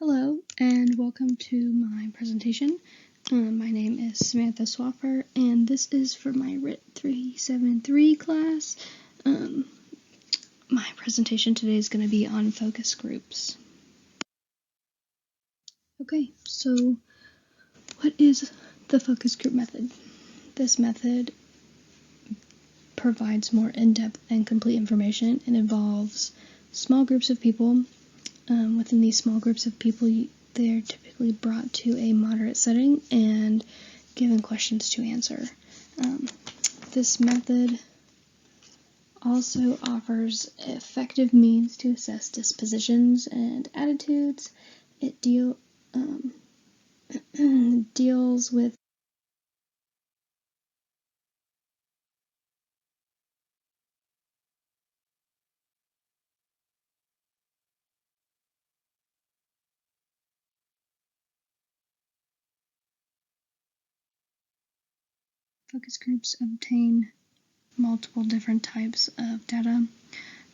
Hello, and welcome to my presentation. My name is Samantha Swoffer, and this is for my RIT 373 class. My presentation today is going to be on focus groups. Okay, so what is the focus group method? This method provides more in-depth and complete information and involves small groups of people. Within these small groups of people, they're typically brought to a moderate setting and given questions to answer. This method also offers effective means to assess dispositions and attitudes. It deals with focus groups obtain multiple different types of data.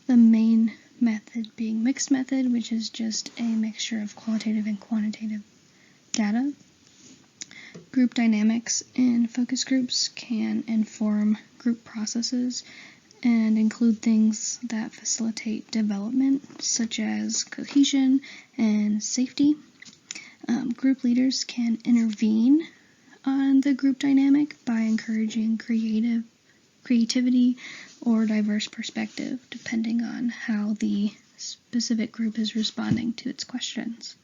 The main method being mixed method, which is just a mixture of qualitative and quantitative data. Group dynamics in focus groups can inform group processes and include things that facilitate development, such as cohesion and safety. Group leaders can intervene on the group dynamic by encouraging creativity or diverse perspective, depending on how the specific group is responding to its questions.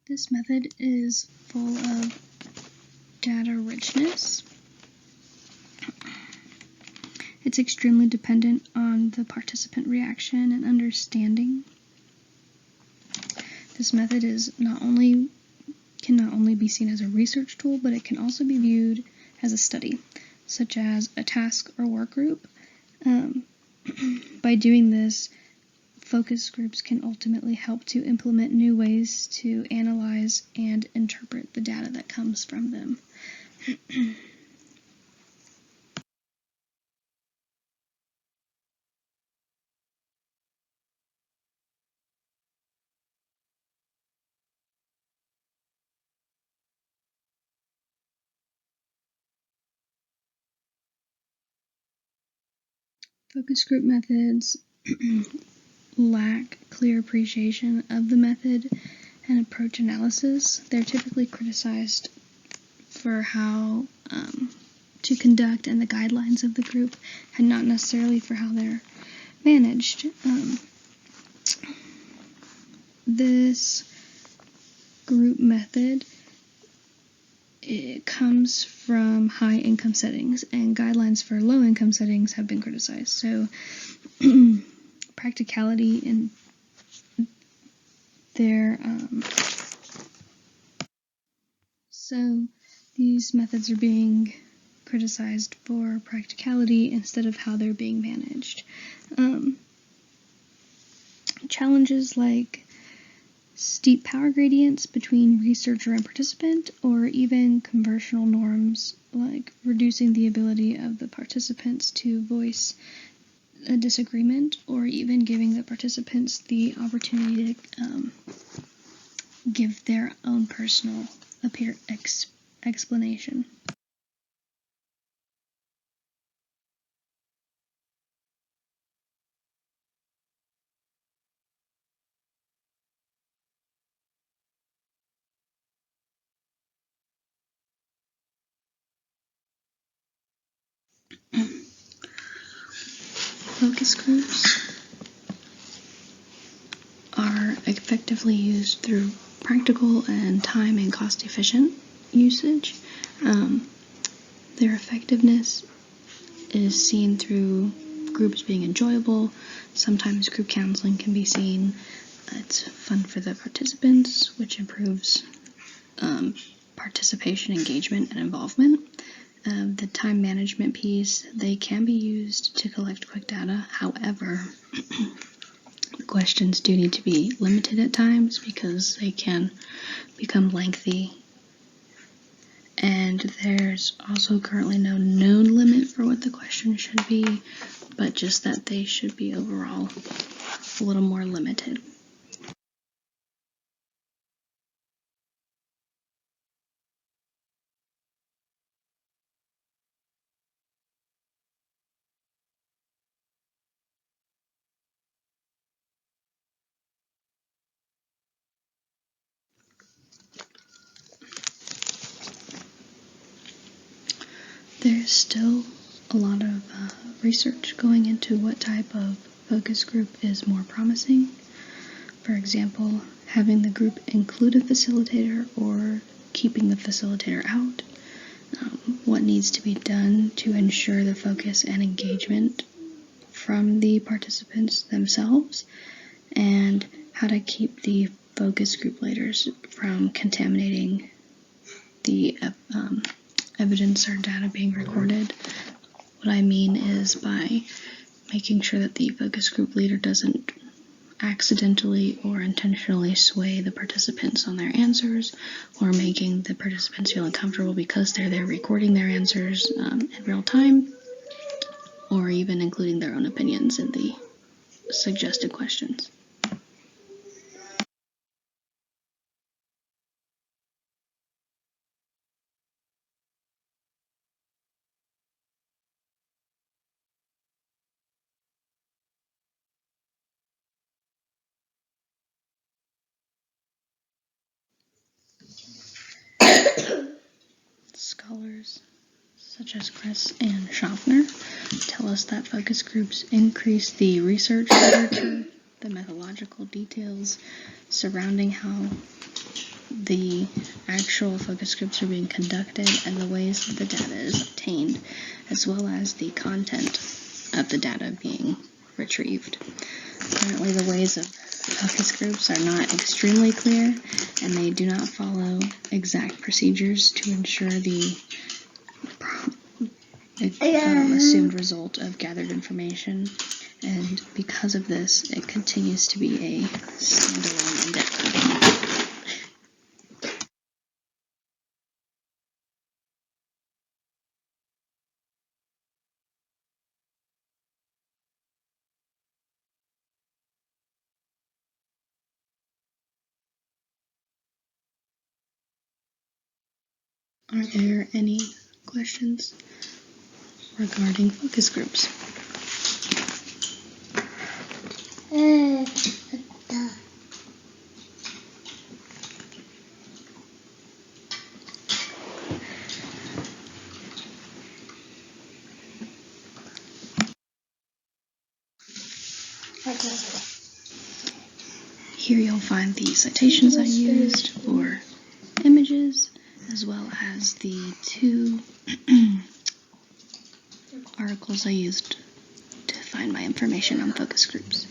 This method is full of data richness. It's extremely dependent on the participant reaction and understanding. This method can not only be seen as a research tool, but it can also be viewed as a study, such as a task or work group. By doing this, focus groups can ultimately help to implement new ways to analyze and interpret the data that comes from them. Focus group methods lack clear appreciation of the method and approach analysis. They're typically criticized for how to conduct and the guidelines of the group, and not necessarily for how they're managed. This group method, it comes from high income settings, and guidelines for low income settings have been criticized. So practicality in their so these methods are being criticized for practicality instead of how they're being managed. Challenges like steep power gradients between researcher and participant, or even conversational norms like reducing the ability of the participants to voice a disagreement, or even giving the participants the opportunity to give their own personal explanation. Focus groups are effectively used through practical and time and cost efficient usage. Their effectiveness is seen through groups being enjoyable. Sometimes group counseling can be seen. It's fun for the participants, which improves participation, engagement, and involvement. The time management piece, they can be used to collect quick data. However, questions do need to be limited at times because they can become lengthy. And there's also currently no known limit for what the question should be, but just that they should be overall a little more limited. There's still a lot of research going into what type of focus group is more promising. For example, having the group include a facilitator or keeping the facilitator out. What needs to be done to ensure the focus and engagement from the participants themselves, and how to keep the focus group leaders from contaminating the evidence or data being recorded. What I mean is by making sure that the focus group leader doesn't accidentally or intentionally sway the participants on their answers, or making the participants feel uncomfortable because they're there recording their answers in real time, or even including their own opinions in the suggested questions. Scholars such as Kress and Schaffner tell us that focus groups increase the research literature, the methodological details surrounding how the actual focus groups are being conducted and the ways that the data is obtained, as well as the content of the data being retrieved. Currently, the ways of focus groups are not extremely clear, and they do not follow exact procedures to ensure the assumed result of gathered information, and because of this, it continues to be a standalone endeavor. Are there any questions regarding focus groups? Here you'll find the citations I used for images, as well as the 2 articles I used to find my information on focus groups.